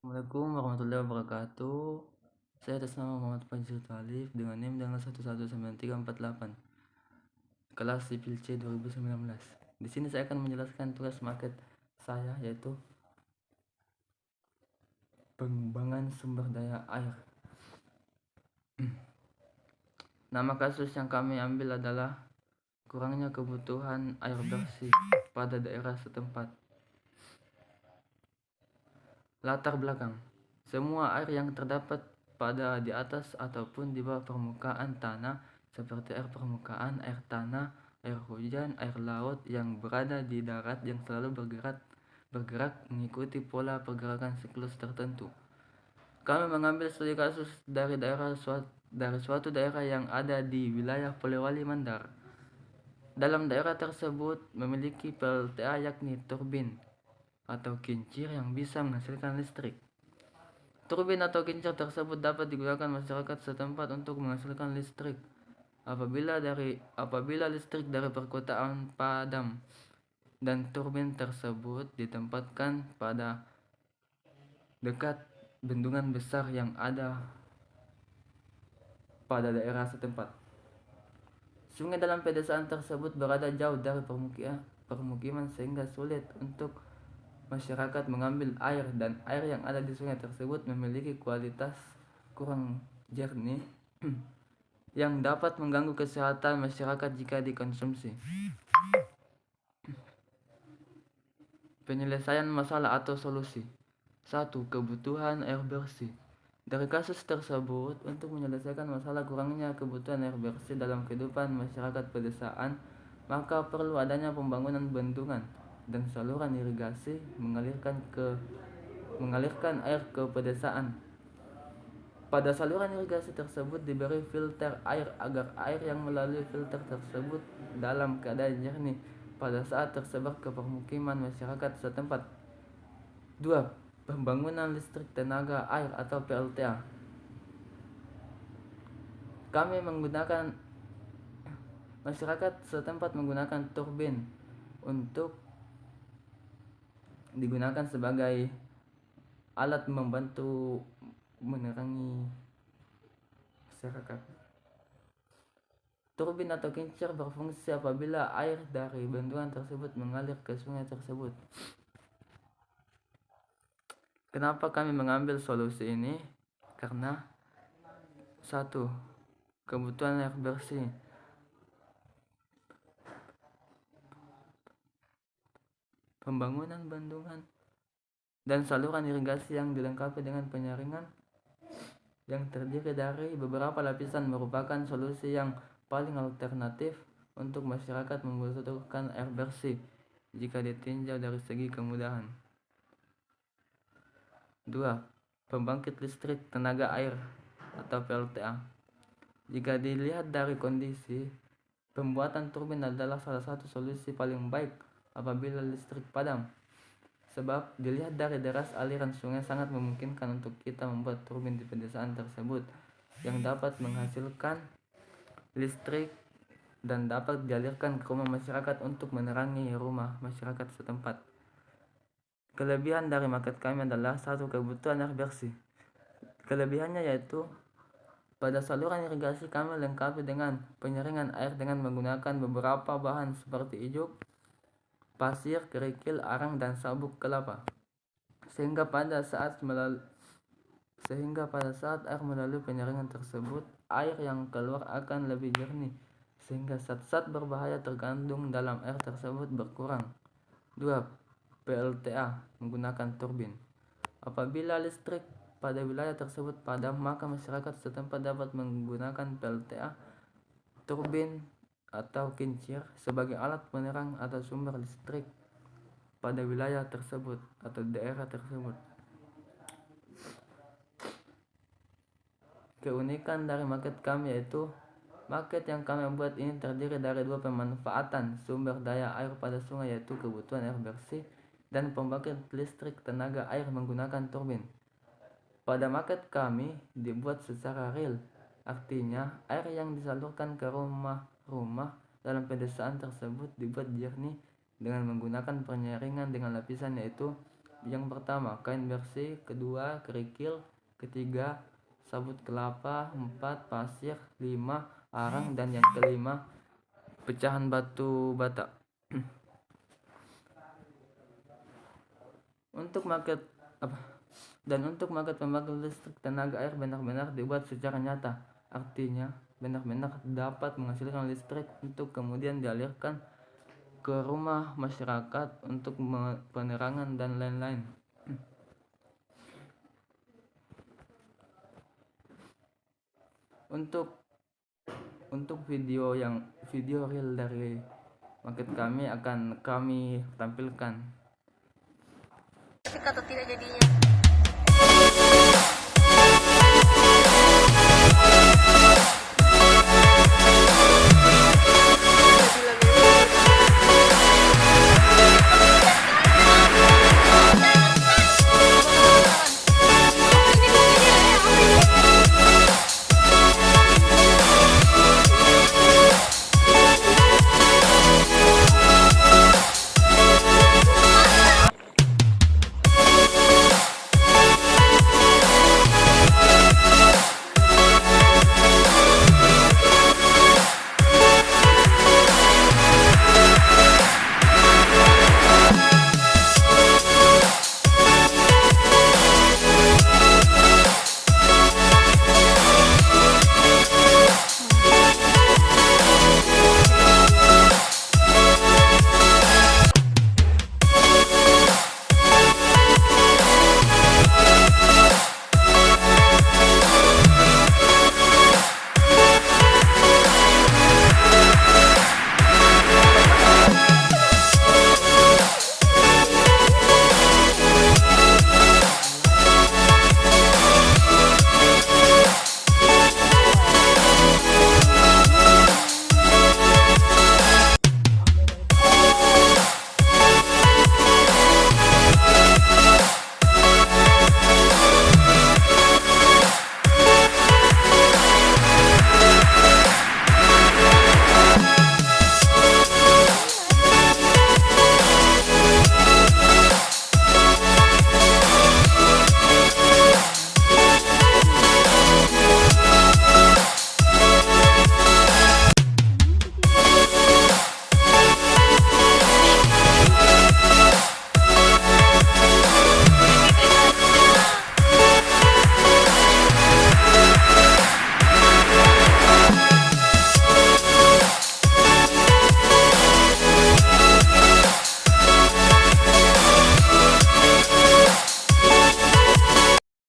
Assalamualaikum warahmatullahi wabarakatuh. Saya atas nama Muhammad Fajrul Talif dengan NIM dengan 119348 kelas sipil C 2019. Di sini saya akan menjelaskan tugas market saya, yaitu pengembangan sumber daya air. Nama kasus yang kami ambil adalah kurangnya kebutuhan air bersih pada daerah setempat. Latar belakang: semua air yang terdapat pada di atas ataupun di bawah permukaan tanah, seperti air permukaan, air tanah, air hujan, air laut yang berada di darat, yang selalu bergerak mengikuti pola pergerakan siklus tertentu. Kami mengambil studi kasus dari suatu daerah yang ada di wilayah Polewali Mandar. Dalam daerah tersebut memiliki PLTA, yakni turbin atau kincir yang bisa menghasilkan listrik. Turbin atau kincir tersebut dapat digunakan masyarakat setempat untuk menghasilkan listrik apabila listrik dari perkotaan padam dan turbin tersebut ditempatkan pada dekat bendungan besar yang ada pada daerah setempat. Sungai dalam pedesaan tersebut berada jauh dari permukiman sehingga sulit untuk masyarakat mengambil air, dan air yang ada di sungai tersebut memiliki kualitas kurang jernih yang dapat mengganggu kesehatan masyarakat jika dikonsumsi. Penyelesaian masalah atau solusi. 1. Kebutuhan air bersih. Dari kasus tersebut, untuk menyelesaikan masalah kurangnya kebutuhan air bersih dalam kehidupan masyarakat pedesaan, maka perlu adanya pembangunan bendungan dan saluran irigasi mengalirkan air ke pedesaan. Pada saluran irigasi tersebut diberi filter air agar air yang melalui filter tersebut dalam keadaan jernih pada saat tersebar ke permukiman masyarakat setempat. 2. Pembangunan listrik tenaga air atau PLTA. Masyarakat setempat menggunakan turbin untuk digunakan sebagai alat membantu menerangi masyarakat. Turbin atau kincir berfungsi apabila air dari bendungan tersebut mengalir ke sungai tersebut. Kenapa kami mengambil solusi ini? Karena 1. Kebutuhan air bersih. Pembangunan bendungan dan saluran irigasi yang dilengkapi dengan penyaringan yang terdiri dari beberapa lapisan merupakan solusi yang paling alternatif untuk masyarakat membutuhkan air bersih jika ditinjau dari segi kemudahan. 2. Pembangkit listrik tenaga air atau PLTA. Jika dilihat dari kondisi, pembuatan turbin adalah salah satu solusi paling baik apabila listrik padam. Sebab dilihat dari deras aliran sungai, sangat memungkinkan untuk kita membuat turbin di pedesaan tersebut yang dapat menghasilkan listrik dan dapat dialirkan ke rumah masyarakat untuk menerangi rumah masyarakat setempat. Kelebihan dari market kami adalah 1. Kebutuhan air bersih. Kelebihannya yaitu pada saluran irigasi kami lengkapi dengan penyaringan air dengan menggunakan beberapa bahan seperti ijuk, pasir, kerikil, arang, dan sabuk kelapa. Sehingga pada saat air melalui penyaringan tersebut, air yang keluar akan lebih jernih, sehingga zat-zat berbahaya terkandung dalam air tersebut berkurang. 2. PLTA menggunakan turbin. Apabila listrik pada wilayah tersebut padam, maka masyarakat setempat dapat menggunakan PLTA, turbin atau kincir sebagai alat penerang atau sumber listrik pada wilayah tersebut atau daerah tersebut. Keunikan dari market kami yaitu market yang kami buat ini terdiri dari 2 pemanfaatan sumber daya air pada sungai, yaitu kebutuhan air bersih dan pembangkit listrik tenaga air menggunakan turbin. Pada market kami dibuat secara real, artinya air yang disalurkan ke rumah-rumah dalam pedesaan tersebut dibuat jernih dengan menggunakan penyaringan dengan lapisan, yaitu Yang pertama, kain bersih. Kedua, kerikil. Ketiga, sabut kelapa. 4, pasir. 5, arang. Dan yang kelima, pecahan batu bata. Untuk market pembangkit listrik tenaga air benar-benar dibuat secara nyata. Artinya, benar-benar dapat menghasilkan listrik untuk kemudian dialirkan ke rumah masyarakat untuk penerangan dan lain-lain. Untuk video real dari market kami akan kami tampilkan. Atau tidak jadinya?